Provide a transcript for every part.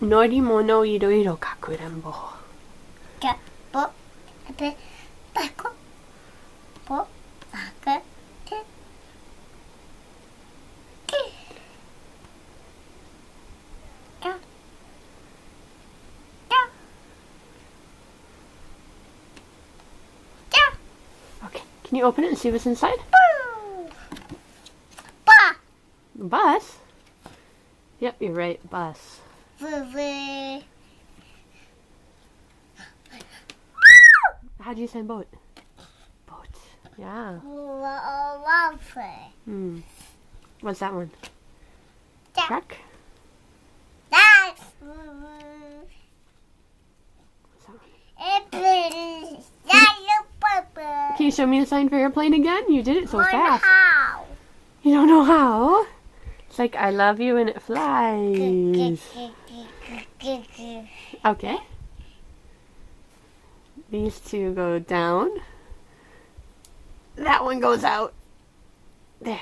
乗り物いろいろかくれんぼ。キャッポペパコポパクテキキャキャ Okay, can you open it and see what's inside? Ba Bus? Yep, you're right, bus. boo How do you say boat? Boat. Yeah. Hmm. What's that one? Truck? That's What's that one? airplane. Can you show me the sign for airplane again? You did it so fast. How? You don't know how? It's like I love you and it flies. Okay. These two go down. That one goes out. There.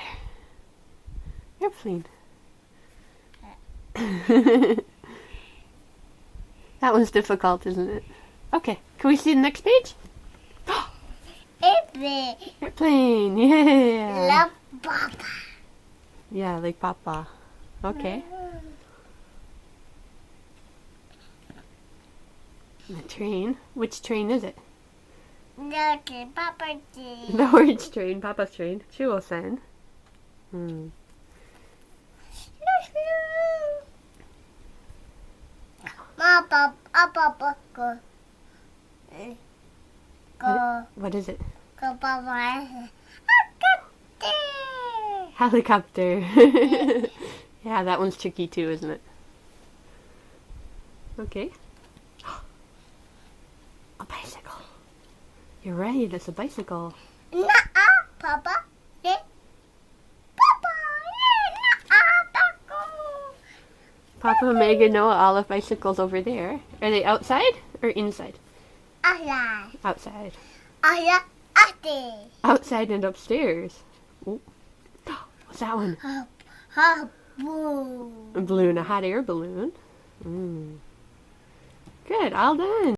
Airplane. That one's difficult, isn't it? Okay. Can we see the next page? Airplane. Airplane. Yeah. Love Papa. Yeah, like Papa. Okay. The train. Which train is it? Okay, Papa. The orange train. Papa's train. Chuo-san. Hmm. Papa, go. Go. What is it? Go, Papa. Helicopter. Yeah, that one's tricky too, isn't it? Okay. A bicycle. You're right, it's a bicycle. Papa. Yeah. Papa. Yeah. Papa and Megan know all of bicycles over there. Are they outside or inside? Outside. Outside and upstairs. Ooh. What's that one? A balloon, a hot air balloon. Good, all done.